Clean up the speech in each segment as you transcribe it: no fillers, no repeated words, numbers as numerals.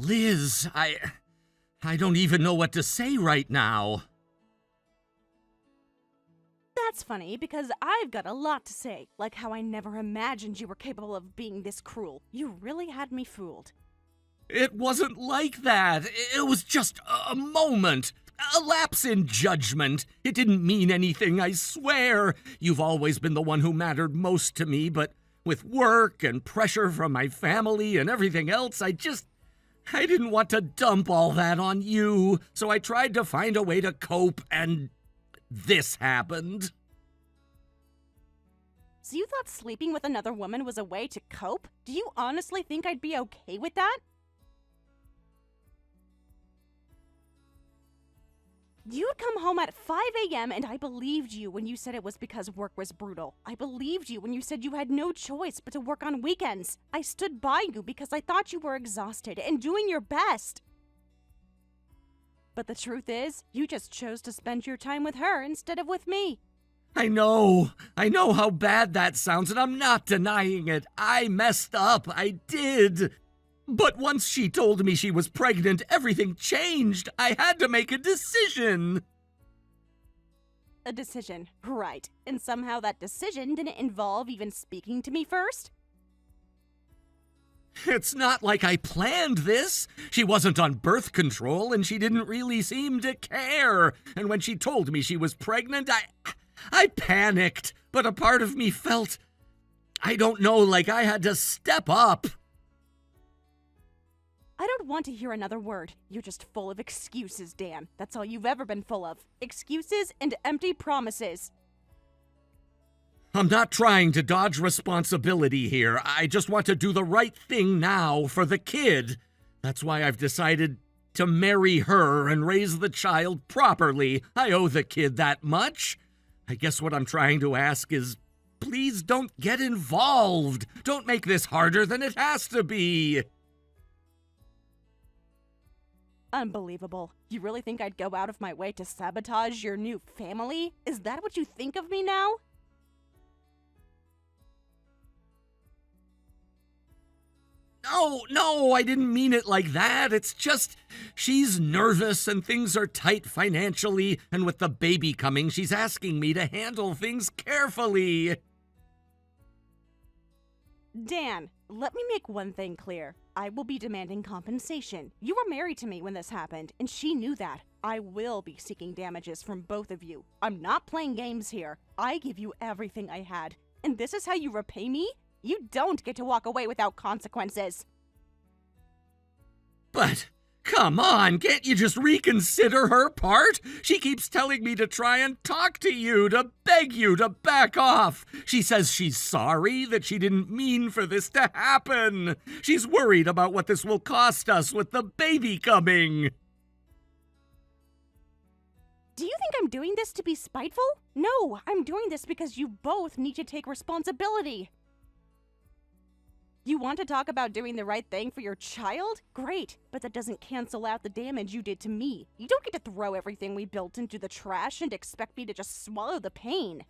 Liz, I don't even know what to say right now. That's funny, because I've got a lot to say, like how I never imagined you were capable of being this cruel. You really had me fooled. It wasn't like that. It was just a moment. A lapse in judgment. It didn't mean anything, I swear. You've always been the one who mattered most to me, but with work and pressure from my family and everything else, I didn't want to dump all that on you, so I tried to find a way to cope, and this happened. So you thought sleeping with another woman was a way to cope? Do you honestly think I'd be okay with that? You'd come home at 5 a.m. and I believed you when you said it was because work was brutal. I believed you when you said you had no choice but to work on weekends. I stood by you because I thought you were exhausted and doing your best. But the truth is, you just chose to spend your time with her instead of with me. I know how bad that sounds, and I'm not denying it. I messed up, I did. But once she told me she was pregnant, everything changed. I had to make a decision. A decision, right. And somehow that decision didn't involve even speaking to me first? It's not like I planned this. She wasn't on birth control, and she didn't really seem to care. And when she told me she was pregnant, I panicked. But a part of me felt, I don't know, like I had to step up. I don't want to hear another word. You're just full of excuses, Dan. That's all you've ever been full of. Excuses and empty promises. I'm not trying to dodge responsibility here. I just want to do the right thing now for the kid. That's why I've decided to marry her and raise the child properly. I owe the kid that much. I guess what I'm trying to ask is, please don't get involved. Don't make this harder than it has to be. Unbelievable. You really think I'd go out of my way to sabotage your new family? Is that what you think of me now? No, I didn't mean it like that. It's just, she's nervous and things are tight financially, and with the baby coming, she's asking me to handle things carefully. Dan, let me make one thing clear. I will be demanding compensation. You were married to me when this happened, and she knew that. I will be seeking damages from both of you. I'm not playing games here. I give you everything I had, and this is how you repay me? You don't get to walk away without consequences. But, come on, can't you just reconsider her part? She keeps telling me to try and talk to you, to beg you to back off. She says she's sorry, that she didn't mean for this to happen. She's worried about what this will cost us with the baby coming. Do you think I'm doing this to be spiteful? No, I'm doing this because you both need to take responsibility. You want to talk about doing the right thing for your child? Great, but that doesn't cancel out the damage you did to me. You don't get to throw everything we built into the trash and expect me to just swallow the pain.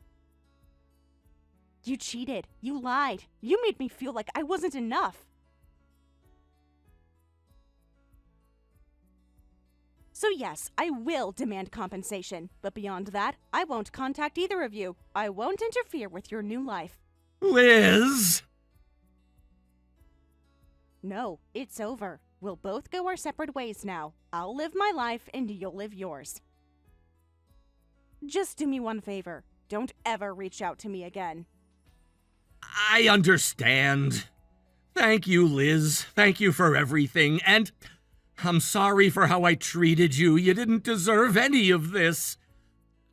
You cheated. You lied. You made me feel like I wasn't enough. So yes, I will demand compensation, but beyond that, I won't contact either of you. I won't interfere with your new life. Liz! No, it's over. We'll both go our separate ways now. I'll live my life and you'll live yours. Just do me one favor. Don't ever reach out to me again. I understand. Thank you, Liz. Thank you for everything, and I'm sorry for how I treated you. You didn't deserve any of this.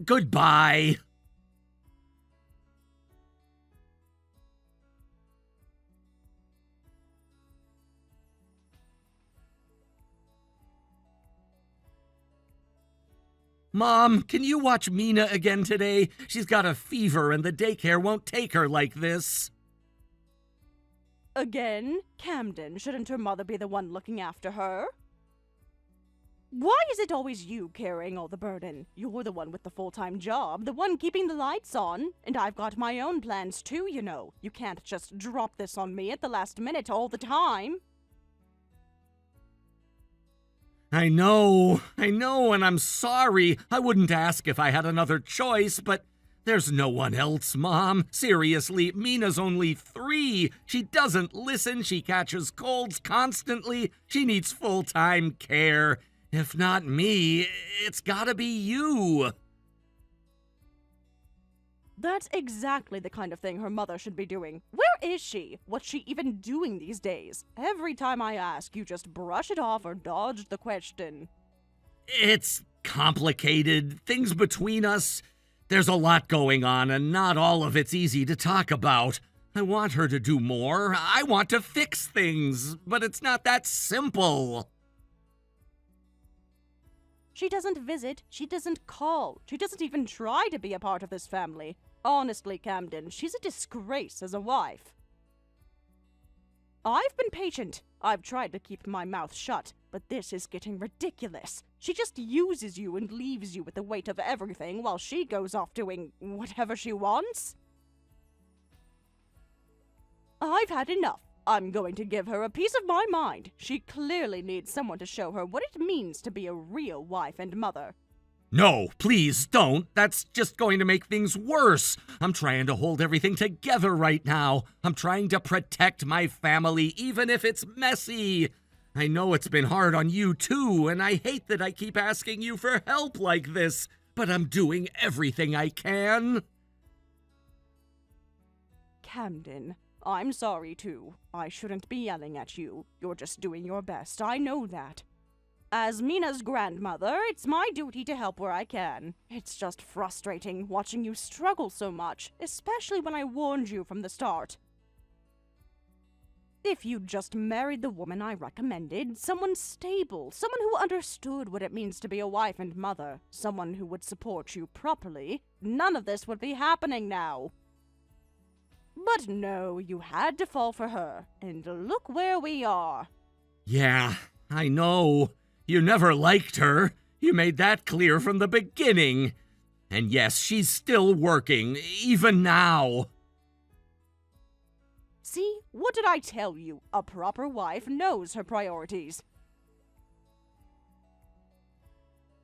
Goodbye. Mom, can you watch Mina again today? She's got a fever and the daycare won't take her like this. Again? Camden, shouldn't her mother be the one looking after her? Why is it always you carrying all the burden? You're the one with the full-time job, the one keeping the lights on. And I've got my own plans too, you know. You can't just drop this on me at the last minute all the time. I know, and I'm sorry. I wouldn't ask if I had another choice, but there's no one else, Mom. Seriously, Mina's only 3. She doesn't listen, she catches colds constantly, she needs full-time care. If not me, it's gotta be you. That's exactly the kind of thing her mother should be doing. Where is she? What's she even doing these days? Every time I ask, you just brush it off or dodge the question. It's complicated. Things between us. There's a lot going on, and not all of it's easy to talk about. I want her to do more. I want to fix things, but it's not that simple. She doesn't visit, she doesn't call, she doesn't even try to be a part of this family. Honestly, Camden, she's a disgrace as a wife. I've been patient. I've tried to keep my mouth shut, but this is getting ridiculous. She just uses you and leaves you with the weight of everything while she goes off doing whatever she wants. I've had enough. I'm going to give her a piece of my mind. She clearly needs someone to show her what it means to be a real wife and mother. No, please don't. That's just going to make things worse. I'm trying to hold everything together right now. I'm trying to protect my family, even if it's messy. I know it's been hard on you too, and I hate that I keep asking you for help like this, but I'm doing everything I can. Camden, I'm sorry too. I shouldn't be yelling at you. You're just doing your best, I know that. As Mina's grandmother, it's my duty to help where I can. It's just frustrating watching you struggle so much, especially when I warned you from the start. If you'd just married the woman I recommended, someone stable, someone who understood what it means to be a wife and mother, someone who would support you properly, none of this would be happening now. But no, you had to fall for her, and look where we are. Yeah, I know. You never liked her. You made that clear from the beginning. And yes, she's still working, even now. See, what did I tell you? A proper wife knows her priorities.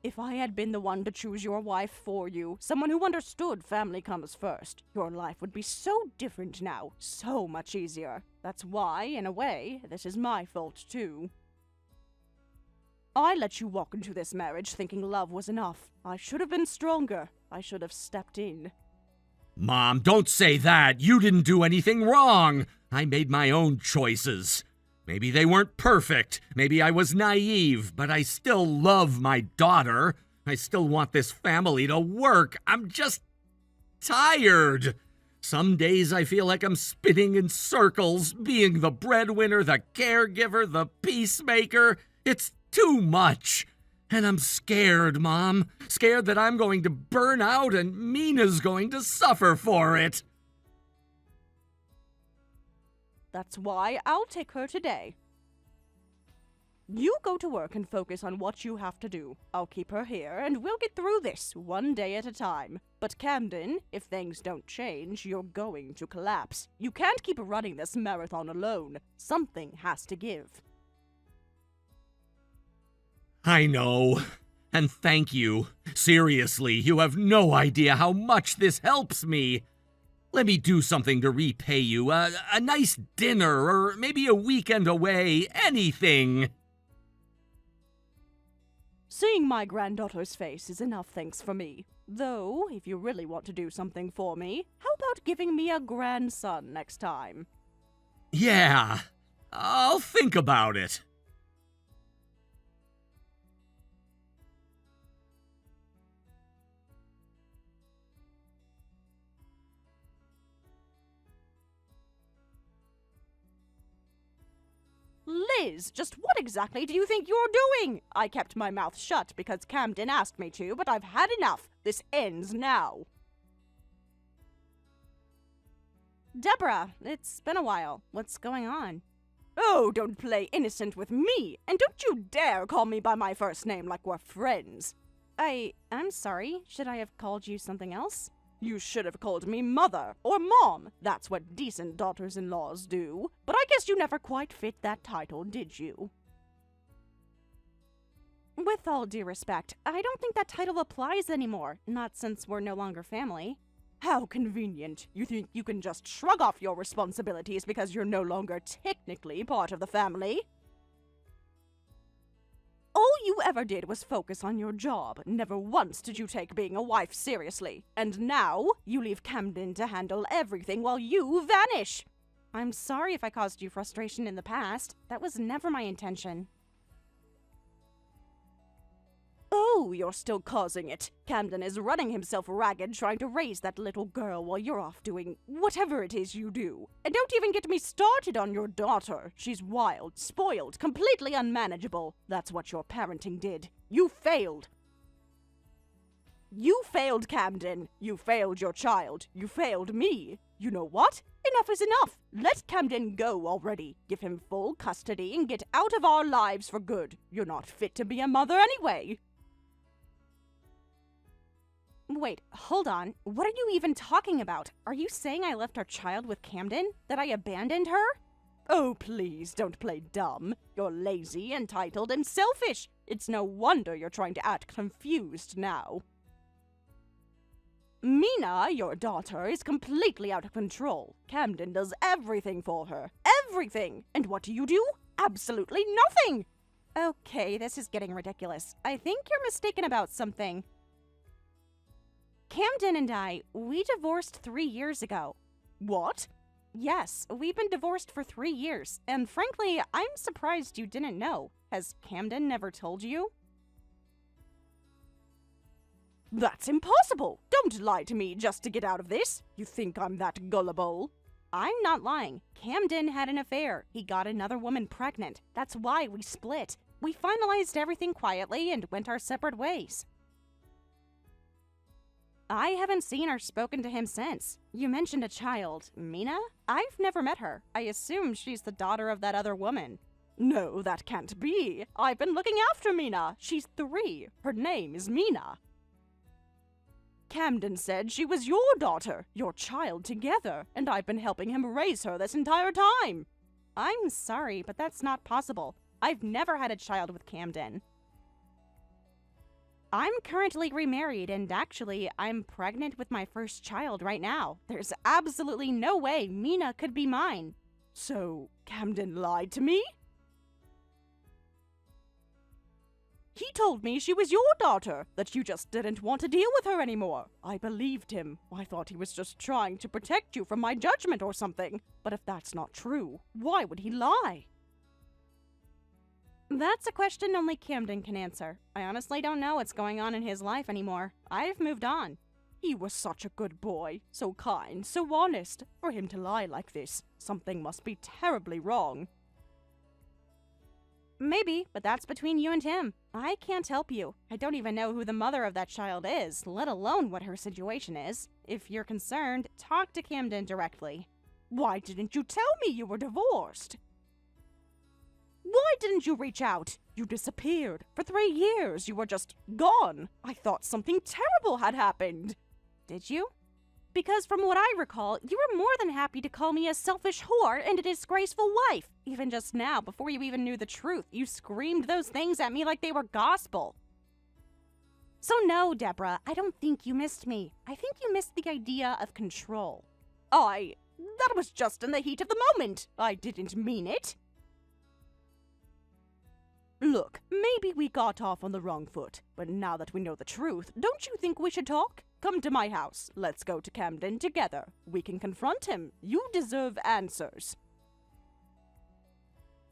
If I had been the one to choose your wife for you, someone who understood family comes first, your life would be so different now, so much easier. That's why, in a way, this is my fault too. I let you walk into this marriage thinking love was enough. I should have been stronger. I should have stepped in. Mom, don't say that. You didn't do anything wrong. I made my own choices. Maybe they weren't perfect. Maybe I was naive, but I still love my daughter. I still want this family to work. I'm just tired. Some days I feel like I'm spinning in circles, being the breadwinner, the caregiver, the peacemaker. It's too much. And I'm scared, Mom. Scared that I'm going to burn out and Mina's going to suffer for it. That's why I'll take her today. You go to work and focus on what you have to do. I'll keep her here, and we'll get through this one day at a time. But Camden, if things don't change, you're going to collapse. You can't keep running this marathon alone. Something has to give. I know. And thank you. Seriously, you have no idea how much this helps me. Let me do something to repay you. A nice dinner, or maybe a weekend away. Anything. Seeing my granddaughter's face is enough thanks for me. Though, if you really want to do something for me, how about giving me a grandson next time? Yeah, I'll think about it. Liz, just what exactly do you think you're doing? I kept my mouth shut because Camden asked me to, but I've had enough. This ends now. Deborah, it's been a while. What's going on? Oh, don't play innocent with me, and don't you dare call me by my first name like we're friends. I'm sorry. Should I have called you something else? You should have called me Mother or Mom. That's what decent daughters-in-laws do. But I guess you never quite fit that title, did you? With all due respect, I don't think that title applies anymore, not since we're no longer family. How convenient. You think you can just shrug off your responsibilities because you're no longer technically part of the family? All you ever did was focus on your job. Never once did you take being a wife seriously. And now, you leave Camden to handle everything while you vanish! I'm sorry if I caused you frustration in the past. That was never my intention. Oh, you're still causing it. Camden is running himself ragged trying to raise that little girl while you're off doing whatever it is you do. And don't even get me started on your daughter. She's wild, spoiled, completely unmanageable. That's what your parenting did. You failed. You failed, Camden. You failed your child. You failed me. You know what? Enough is enough. Let Camden go already. Give him full custody and get out of our lives for good. You're not fit to be a mother anyway. Wait, hold on. What are you even talking about? Are you saying I left our child with Camden? That I abandoned her? Oh, please, don't play dumb. You're lazy, entitled, and selfish. It's no wonder you're trying to act confused now. Mina, your daughter, is completely out of control. Camden does everything for her. Everything! And what do? Absolutely nothing! Okay, this is getting ridiculous. I think you're mistaken about something. Camden and I, we divorced 3 years ago. What? Yes, we've been divorced for 3 years, and frankly, I'm surprised you didn't know. Has Camden never told you? That's impossible! Don't lie to me just to get out of this! You think I'm that gullible? I'm not lying. Camden had an affair. He got another woman pregnant. That's why we split. We finalized everything quietly and went our separate ways. I haven't seen or spoken to him since. You mentioned a child, Mina? I've never met her. I assume she's the daughter of that other woman. No, that can't be. I've been looking after Mina. She's 3. Her name is Mina. Camden said she was your daughter, your child together, and I've been helping him raise her this entire time. I'm sorry, but that's not possible. I've never had a child with Camden. I'm currently remarried, and actually, I'm pregnant with my first child right now. There's absolutely no way Mina could be mine. So, Camden lied to me? He told me she was your daughter, that you just didn't want to deal with her anymore. I believed him. I thought he was just trying to protect you from my judgment or something. But if that's not true, why would he lie? That's a question only Camden can answer. I honestly don't know what's going on in his life anymore. I've moved on. He was such a good boy, so kind, so honest. For him to lie like this, something must be terribly wrong. Maybe, but that's between you and him. I can't help you. I don't even know who the mother of that child is, let alone what her situation is. If you're concerned, talk to Camden directly. Why didn't you tell me you were divorced? Why didn't you reach out? You disappeared. For 3 years, you were just gone. I thought something terrible had happened. Did you? Because from what I recall, you were more than happy to call me a selfish whore and a disgraceful wife. Even just now, before you even knew the truth, you screamed those things at me like they were gospel. So no, Deborah, I don't think you missed me. I think you missed the idea of control. That was just in the heat of the moment. I didn't mean it. Look, maybe we got off on the wrong foot, but now that we know the truth, don't you think we should talk? Come to my house. Let's go to Camden together. We can confront him. You deserve answers.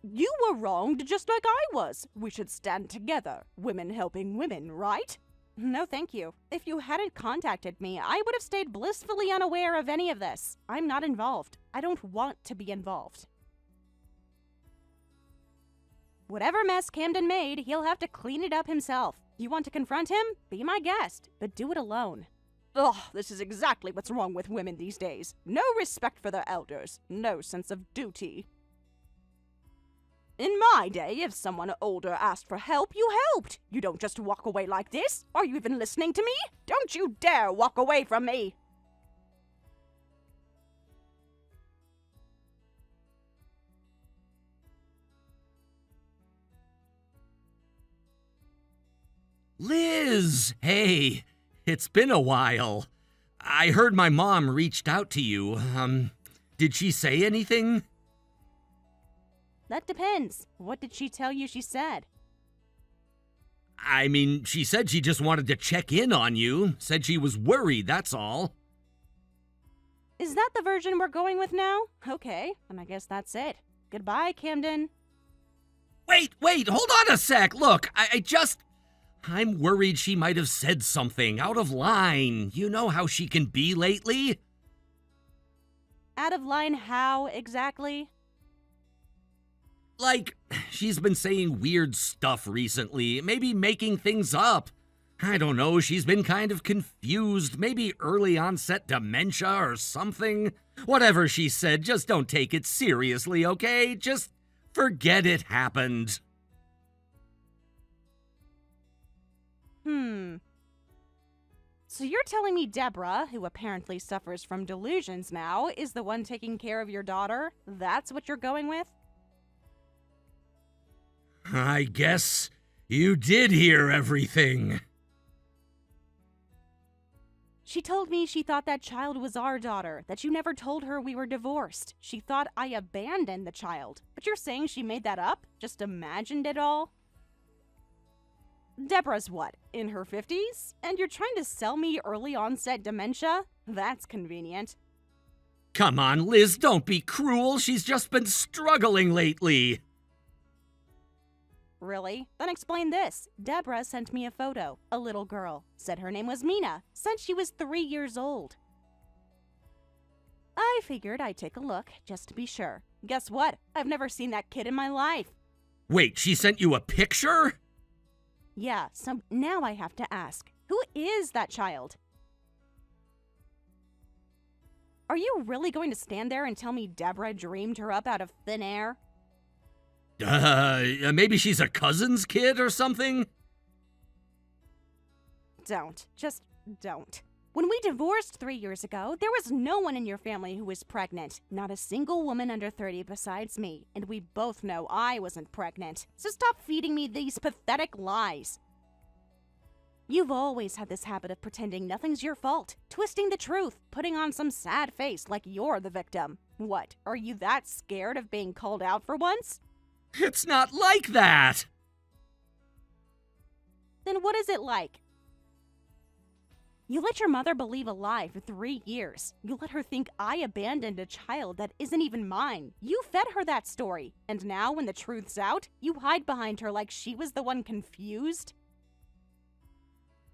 You were wronged just like I was. We should stand together. Women helping women, right? No, thank you. If you hadn't contacted me, I would have stayed blissfully unaware of any of this. I'm not involved. I don't want to be involved. Whatever mess Camden made, he'll have to clean it up himself. You want to confront him? Be my guest, but do it alone. Ugh, this is exactly what's wrong with women these days. No respect for their elders, no sense of duty. In my day, if someone older asked for help, you helped. You don't just walk away like this. Are you even listening to me? Don't you dare walk away from me. Liz, hey, it's been a while. I heard my mom reached out to you. Did she say anything? That depends. What did she tell you she said? I mean, she said she just wanted to check in on you. Said she was worried, that's all. Is that the version we're going with now? Okay, and I guess that's it. Goodbye, Camden. Wait, hold on a sec. Look, I'm worried she might have said something out of line. You know how she can be lately? Out of line how, exactly? Like, she's been saying weird stuff recently, maybe making things up. I don't know, she's been kind of confused, maybe early onset dementia or something. Whatever she said, just don't take it seriously, okay? Just forget it happened. So you're telling me Deborah, who apparently suffers from delusions now, is the one taking care of your daughter? That's what you're going with? I guess you did hear everything. She told me she thought that child was our daughter, that you never told her we were divorced. She thought I abandoned the child. But you're saying she made that up? Just imagined it all? Deborah's what, in her 50s? And you're trying to sell me early onset dementia? That's convenient. Come on, Liz, don't be cruel. She's just been struggling lately. Really? Then explain this. Deborah sent me a photo. A little girl. Said her name was Mina. Said she was 3 years old. I figured I'd take a look, just to be sure. Guess what? I've never seen that kid in my life. Wait, she sent you a picture? Yeah, so now I have to ask, who is that child? Are you really going to stand there and tell me Deborah dreamed her up out of thin air? Maybe she's a cousin's kid or something? Don't. Just don't. When we divorced 3 years ago, there was no one in your family who was pregnant. Not a single woman under 30 besides me. And we both know I wasn't pregnant. So stop feeding me these pathetic lies. You've always had this habit of pretending nothing's your fault, twisting the truth, putting on some sad face like you're the victim. What, are you that scared of being called out for once? It's not like that! Then what is it like? You let your mother believe a lie for 3 years. You let her think I abandoned a child that isn't even mine. You fed her that story. And now, when the truth's out, you hide behind her like she was the one confused?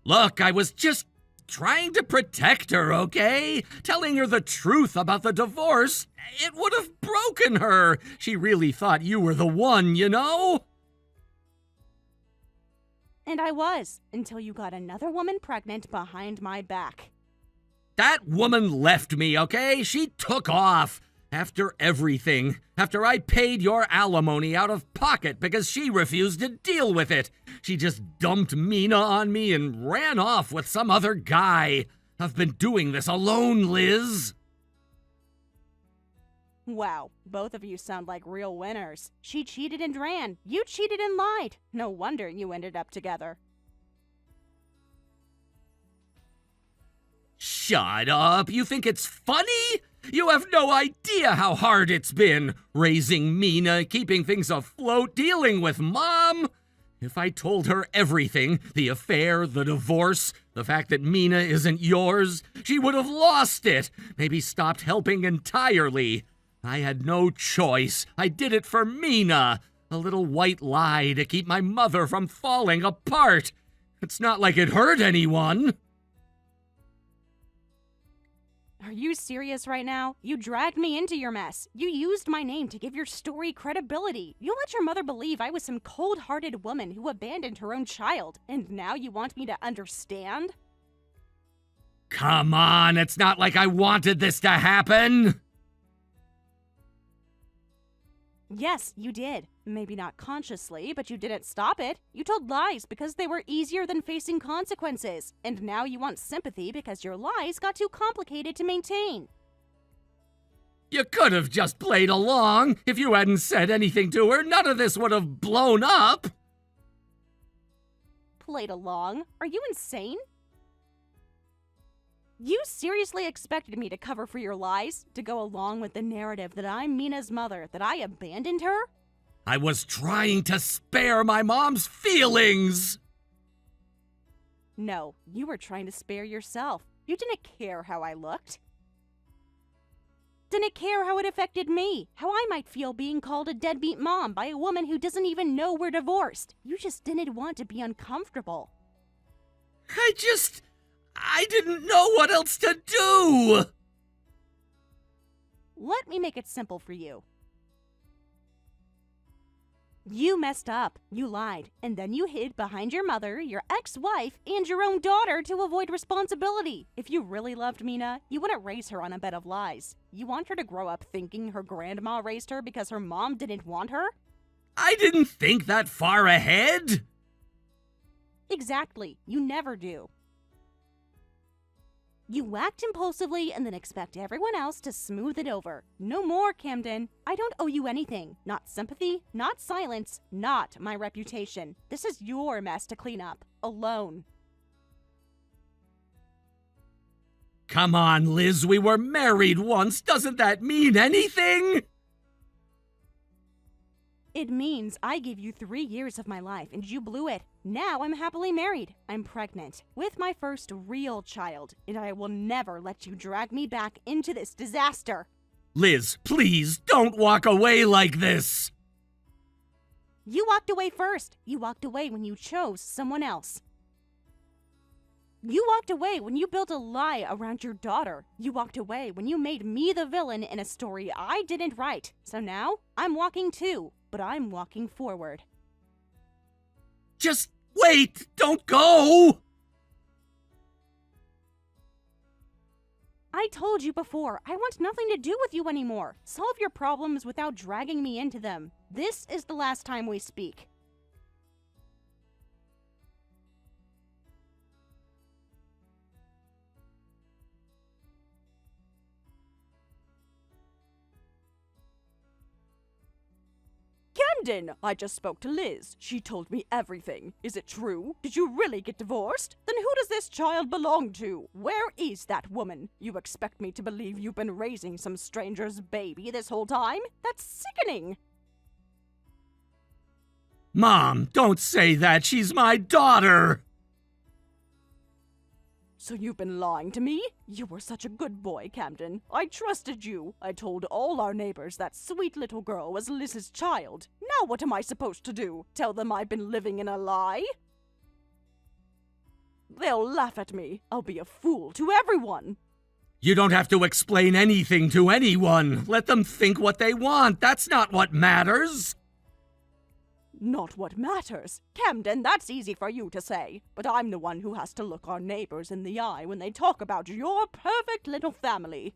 Look, I was just trying to protect her, okay? Telling her the truth about the divorce, it would have broken her. She really thought you were the one, you know? And I was, until you got another woman pregnant behind my back. That woman left me, okay? She took off. After everything. After I paid your alimony out of pocket because she refused to deal with it. She just dumped Mina on me and ran off with some other guy. I've been doing this alone, Liz. Wow, both of you sound like real winners. She cheated and ran. You cheated and lied. No wonder you ended up together. Shut up. You think it's funny? You have no idea how hard it's been. Raising Mina, keeping things afloat, dealing with Mom. If I told her everything, the affair, the divorce, the fact that Mina isn't yours, she would have lost it. Maybe stopped helping entirely. I had no choice. I did it for Mina. A little white lie to keep my mother from falling apart. It's not like it hurt anyone. Are you serious right now? You dragged me into your mess. You used my name to give your story credibility. You let your mother believe I was some cold-hearted woman who abandoned her own child. And now you want me to understand? Come on, it's not like I wanted this to happen. Yes, you did. Maybe not consciously, but you didn't stop it. You told lies because they were easier than facing consequences. And now you want sympathy because your lies got too complicated to maintain. You could have just played along. If you hadn't said anything to her, none of this would have blown up. played along. Are you insane? You seriously expected me to cover for your lies? To go along with the narrative that I'm Mina's mother, that I abandoned her? I was trying to spare my mom's feelings! No, you were trying to spare yourself. You didn't care how I looked. Didn't care how it affected me, how I might feel being called a deadbeat mom by a woman who doesn't even know we're divorced. You just didn't want to be uncomfortable. I didn't know what else to do! Let me make it simple for you. You messed up, you lied, and then you hid behind your mother, your ex-wife, and your own daughter to avoid responsibility. If you really loved Mina, you wouldn't raise her on a bed of lies. You want her to grow up thinking her grandma raised her because her mom didn't want her? I didn't think that far ahead! Exactly, you never do. You act impulsively and then expect everyone else to smooth it over. No more, Camden. I don't owe you anything. Not sympathy, not silence, not my reputation. This is your mess to clean up. Alone. Come on, Liz, we were married once. Doesn't that mean anything? It means I gave you 3 years of my life and you blew it. Now I'm happily married. I'm pregnant with my first real child, and I will never let you drag me back into this disaster. Liz, please, don't walk away like this. You walked away first. You walked away when you chose someone else. You walked away when you built a lie around your daughter. You walked away when you made me the villain in a story I didn't write. So now, I'm walking too, but I'm walking forward. Just wait! Don't go! I told you before, I want nothing to do with you anymore. Solve your problems without dragging me into them. This is the last time we speak. Camden, I just spoke to Liz. She told me everything. Is it true? Did you really get divorced? Then who does this child belong to? Where is that woman? You expect me to believe you've been raising some stranger's baby this whole time? That's sickening. Mom, don't say that. She's my daughter. So you've been lying to me? You were such a good boy, Camden. I trusted you. I told all our neighbors that sweet little girl was Liz's child. Now what am I supposed to do? Tell them I've been living in a lie? They'll laugh at me. I'll be a fool to everyone. You don't have to explain anything to anyone. Let them think what they want. That's not what matters. Not what matters. Camden, that's easy for you to say. But I'm the one who has to look our neighbors in the eye when they talk about your perfect little family.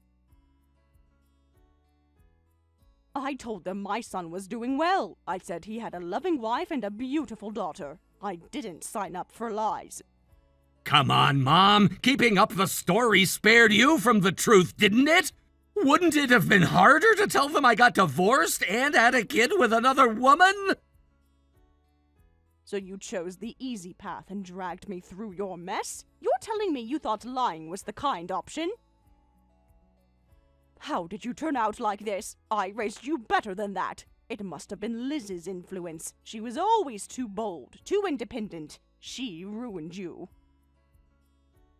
I told them my son was doing well. I said he had a loving wife and a beautiful daughter. I didn't sign up for lies. Come on, Mom. Keeping up the story spared you from the truth, didn't it? Wouldn't it have been harder to tell them I got divorced and had a kid with another woman? So you chose the easy path and dragged me through your mess? You're telling me you thought lying was the kind option? How did you turn out like this? I raised you better than that. It must have been Liz's influence. She was always too bold, too independent. She ruined you.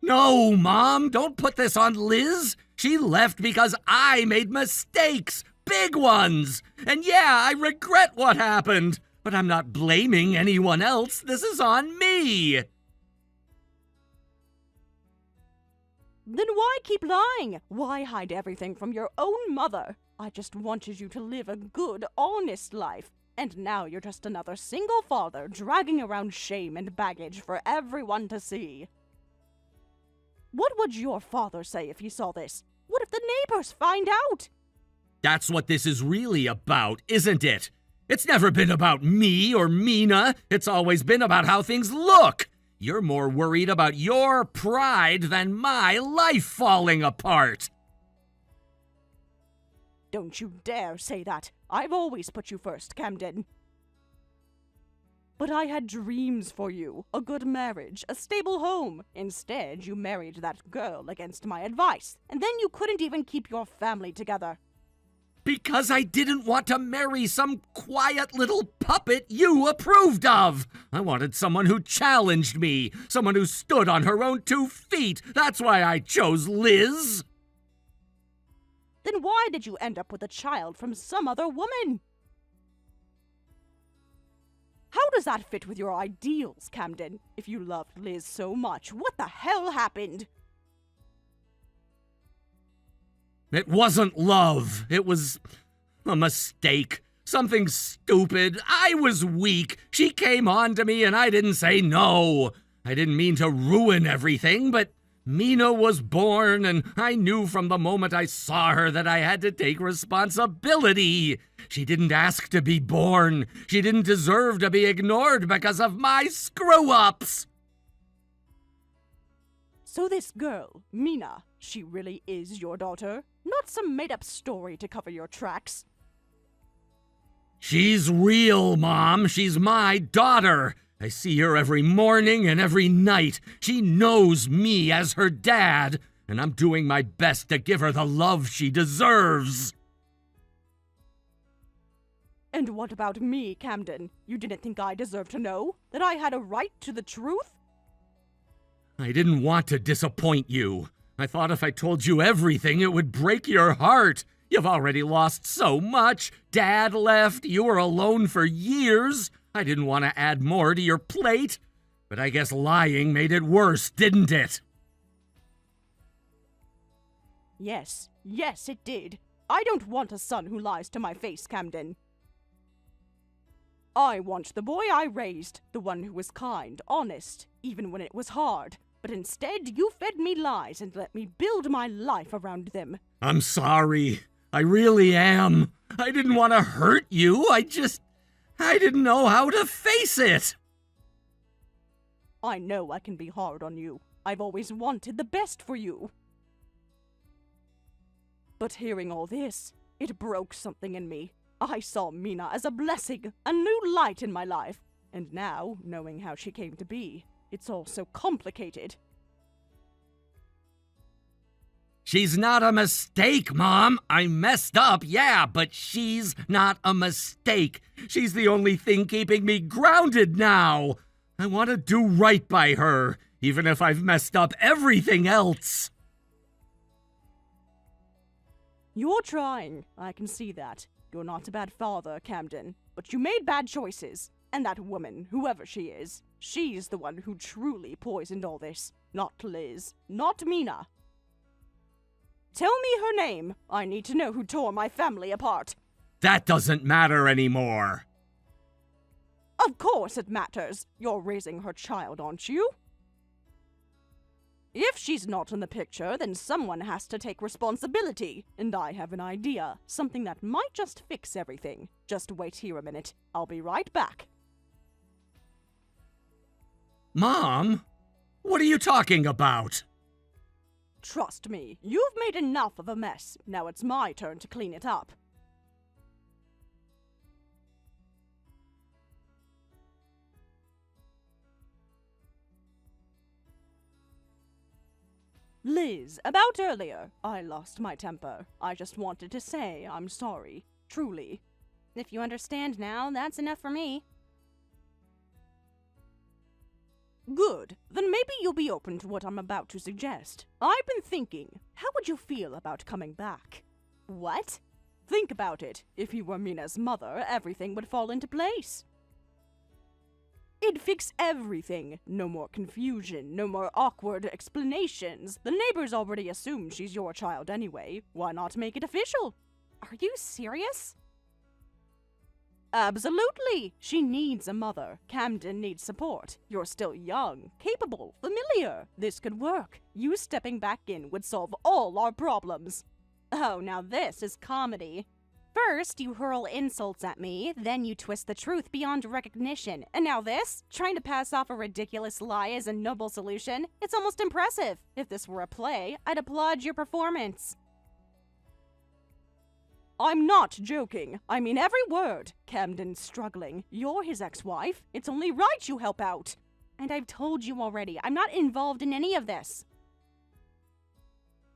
No, Mom, don't put this on Liz. She left because I made mistakes, big ones. And yeah, I regret what happened. But I'm not blaming anyone else. This is on me. Then why keep lying? Why hide everything from your own mother? I just wanted you to live a good, honest life. And now you're just another single father dragging around shame and baggage for everyone to see. What would your father say if he saw this? What if the neighbors find out? That's what this is really about, isn't it? It's never been about me or Mina. It's always been about how things look. You're more worried about your pride than my life falling apart. Don't you dare say that. I've always put you first, Camden. But I had dreams for you, a good marriage, a stable home. Instead, you married that girl against my advice, and then you couldn't even keep your family together. Because I didn't want to marry some quiet little puppet you approved of. I wanted someone who challenged me, someone who stood on her own 2 feet. That's why I chose Liz. Then why did you end up with a child from some other woman? How does that fit with your ideals, Camden? If you loved Liz so much, what the hell happened? It wasn't love. It was a mistake. Something stupid. I was weak. She came on to me and I didn't say no. I didn't mean to ruin everything, but Mina was born and I knew from the moment I saw her that I had to take responsibility. She didn't ask to be born. She didn't deserve to be ignored because of my screw-ups. So this girl, Mina, she really is your daughter? Not some made-up story to cover your tracks? She's real, Mom. She's my daughter. I see her every morning and every night. She knows me as her dad, and I'm doing my best to give her the love she deserves. And what about me, Camden? You didn't think I deserved to know? That I had a right to the truth? I didn't want to disappoint you. I thought if I told you everything, it would break your heart. You've already lost so much. Dad left. You were alone for years. I didn't want to add more to your plate. But I guess lying made it worse, didn't it? Yes, it did. I don't want a son who lies to my face, Camden. I want the boy I raised, the one who was kind, honest, even when it was hard. But instead, you fed me lies and let me build my life around them. I'm sorry. I really am. I didn't want to hurt you. I didn't know how to face it. I know I can be hard on you. I've always wanted the best for you. But hearing all this, it broke something in me. I saw Mina as a blessing, a new light in my life. And now, knowing how she came to be, it's all so complicated. She's not a mistake, Mom. I messed up, yeah, but she's not a mistake. She's the only thing keeping me grounded now. I want to do right by her, even if I've messed up everything else. You're trying. I can see that. You're not a bad father, Camden. But you made bad choices. And that woman, whoever she is, she's the one who truly poisoned all this. Not Liz. Not Mina. Tell me her name. I need to know who tore my family apart. That doesn't matter anymore. Of course it matters. You're raising her child, aren't you? If she's not in the picture, then someone has to take responsibility. And I have an idea. Something that might just fix everything. Just wait here a minute. I'll be right back. Mom? What are you talking about? Trust me, you've made enough of a mess. Now it's my turn to clean it up. Liz, about earlier, I lost my temper. I just wanted to say I'm sorry. Truly. If you understand now, that's enough for me. Good. Then maybe you'll be open to what I'm about to suggest. I've been thinking, how would you feel about coming back? What? Think about it. If you were Mina's mother, everything would fall into place. It'd fix everything. No more confusion, no more awkward explanations. The neighbors already assume she's your child anyway. Why not make it official? Are you serious? Absolutely! She needs a mother. Camden needs support. You're still young, capable, familiar. This could work. You stepping back in would solve all our problems. Oh, now this is comedy. First, you hurl insults at me, then you twist the truth beyond recognition. And now this? Trying to pass off a ridiculous lie as a noble solution? It's almost impressive. If this were a play, I'd applaud your performance. I'm not joking. I mean every word. Camden's struggling. You're his ex-wife. It's only right you help out. And I've told you already, I'm not involved in any of this.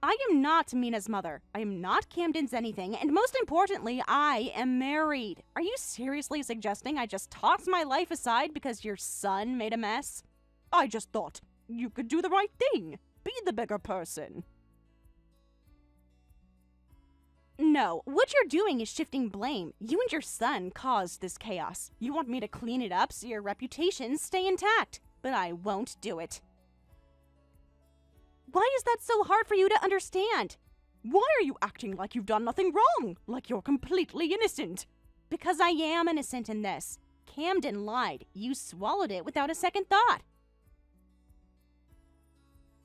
I am not Mina's mother. I am not Camden's anything, and most importantly, I am married. Are you seriously suggesting I just toss my life aside because your son made a mess? I just thought you could do the right thing. Be the bigger person. No, what you're doing is shifting blame. You and your son caused this chaos. You want me to clean it up so your reputations stay intact, but I won't do it. Why is that so hard for you to understand? Why are you acting like you've done nothing wrong? Like you're completely innocent? Because I am innocent in this. Camden lied. You swallowed it without a second thought.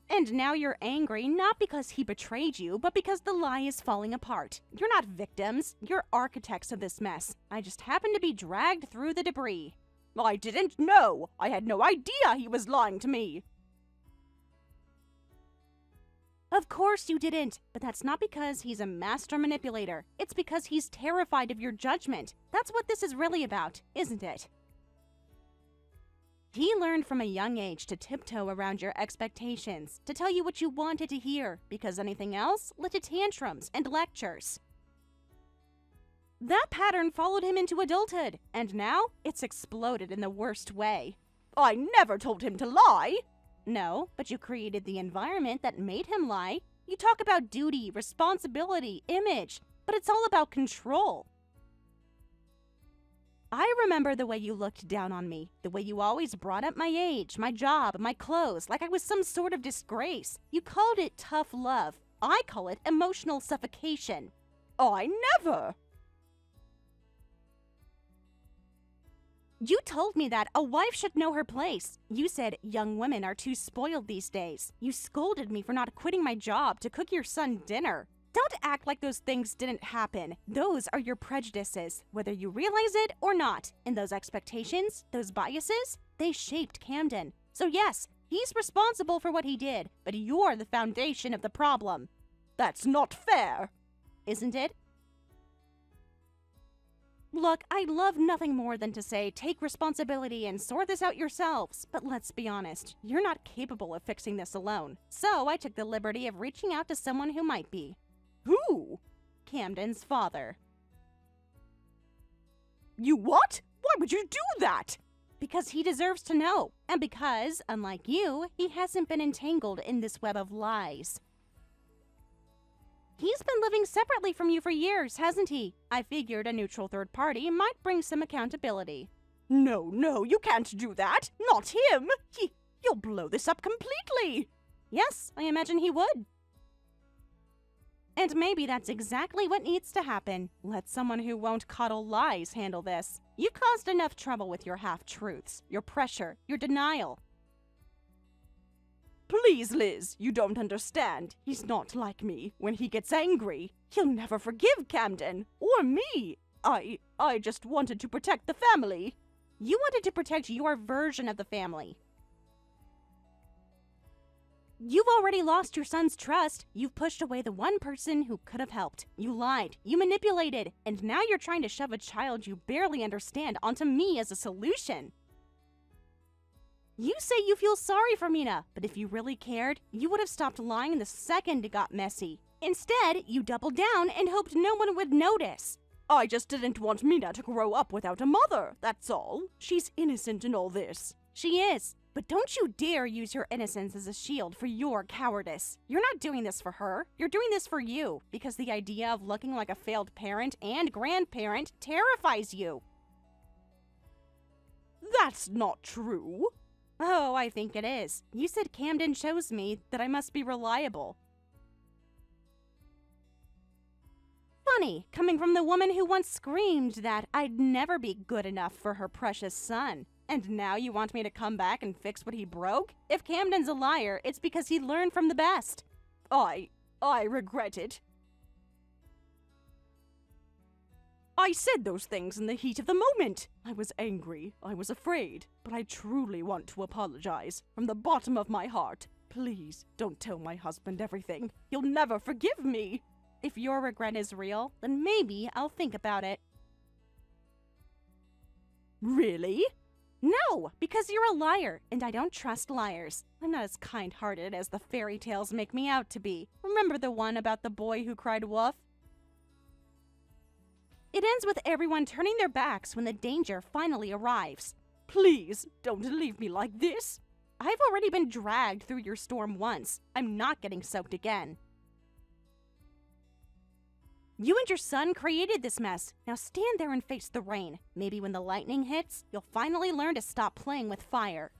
And now you're angry not because he betrayed you, but because the lie is falling apart. You're not victims. You're architects of this mess. I just happened to be dragged through the debris. I didn't know. I had no idea he was lying to me. Of course you didn't, but that's not because he's a master manipulator. It's because he's terrified of your judgment. That's what this is really about, isn't it? He learned from a young age to tiptoe around your expectations, to tell you what you wanted to hear, because anything else led to tantrums and lectures. That pattern followed him into adulthood, and now it's exploded in the worst way. I never told him to lie! No, but you created the environment that made him lie. You talk about duty, responsibility, image, but it's all about control. I remember the way you looked down on me, the way you always brought up my age, my job, my clothes, like I was some sort of disgrace. You called it tough love. I call it emotional suffocation. I never! You told me that a wife should know her place. You said young women are too spoiled these days. You scolded me for not quitting my job to cook your son dinner. Don't act like those things didn't happen. Those are your prejudices, whether you realize it or not. And those expectations, those biases, they shaped Camden. So yes, he's responsible for what he did, but you're the foundation of the problem. That's not fair, isn't it? Look, I'd love nothing more than to say, take responsibility and sort this out yourselves. But let's be honest, you're not capable of fixing this alone. So I took the liberty of reaching out to someone who might be. Who? Camden's father. You what? Why would you do that? Because he deserves to know. And because, unlike you, he hasn't been entangled in this web of lies. He's been living separately from you for years, hasn't he? I figured a neutral third party might bring some accountability. No, you can't do that. Not him. He'll blow this up completely. Yes, I imagine he would. And maybe that's exactly what needs to happen. Let someone who won't coddle lies handle this. You caused enough trouble with your half-truths, your pressure, your denial. Please, Liz, you don't understand. He's not like me. When he gets angry, he'll never forgive Camden or me. I just wanted to protect the family. You wanted to protect your version of the family. You've already lost your son's trust. You've pushed away the one person who could have helped. You lied. You manipulated. And now you're trying to shove a child you barely understand onto me as a solution. You say you feel sorry for Mina, but if you really cared, you would have stopped lying the second it got messy. Instead, you doubled down and hoped no one would notice. I just didn't want Mina to grow up without a mother, that's all. She's innocent in all this. She is. But don't you dare use your innocence as a shield for your cowardice. You're not doing this for her. You're doing this for you, because the idea of looking like a failed parent and grandparent terrifies you. That's not true. Oh, I think it is. You said Camden shows me that I must be reliable. Funny, coming from the woman who once screamed that I'd never be good enough for her precious son. And now you want me to come back and fix what he broke? If Camden's a liar, it's because he learned from the best. I regret it. I said those things in the heat of the moment. I was angry. I was afraid. But I truly want to apologize. From the bottom of my heart. Please, don't tell my husband everything. He'll never forgive me. If your regret is real, then maybe I'll think about it. Really? No, because you're a liar, and I don't trust liars. I'm not as kind-hearted as the fairy tales make me out to be. Remember the one about the boy who cried wolf? It ends with everyone turning their backs when the danger finally arrives. Please, don't leave me like this. I've already been dragged through your storm once. I'm not getting soaked again. You and your son created this mess. Now stand there and face the rain. Maybe when the lightning hits, you'll finally learn to stop playing with fire.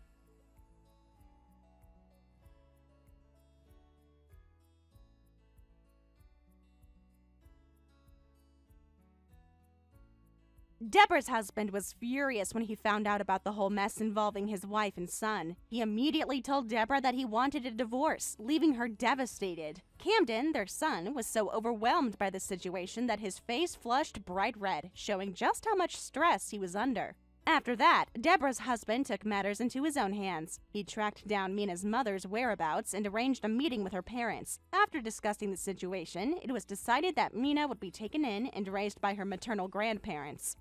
Deborah's husband was furious when he found out about the whole mess involving his wife and son. He immediately told Deborah that he wanted a divorce, leaving her devastated. Camden, their son, was so overwhelmed by the situation that his face flushed bright red, showing just how much stress he was under. After that, Deborah's husband took matters into his own hands. He tracked down Mina's mother's whereabouts and arranged a meeting with her parents. After discussing the situation, it was decided that Mina would be taken in and raised by her maternal grandparents.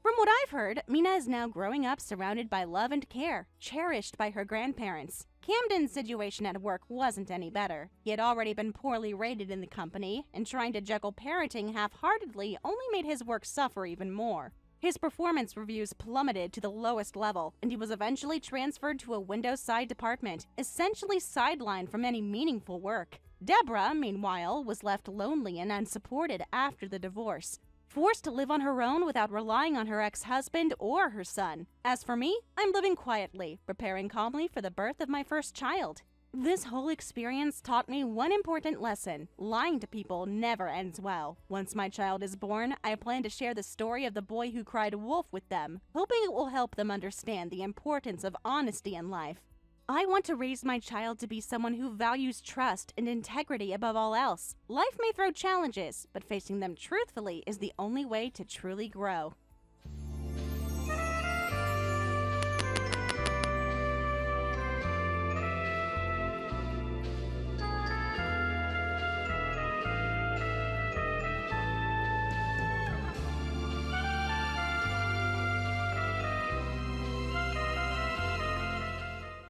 From what I've heard, Mina is now growing up surrounded by love and care, cherished by her grandparents. Camden's situation at work wasn't any better. He had already been poorly rated in the company, and trying to juggle parenting half-heartedly only made his work suffer even more. His performance reviews plummeted to the lowest level, and he was eventually transferred to a Windows side department, essentially sidelined from any meaningful work. Deborah, meanwhile, was left lonely and unsupported after the divorce, forced to live on her own without relying on her ex-husband or her son. As for me, I'm living quietly, preparing calmly for the birth of my first child. This whole experience taught me one important lesson: lying to people never ends well. Once my child is born, I plan to share the story of the boy who cried wolf with them, hoping it will help them understand the importance of honesty in life. I want to raise my child to be someone who values trust and integrity above all else. Life may throw challenges, but facing them truthfully is the only way to truly grow.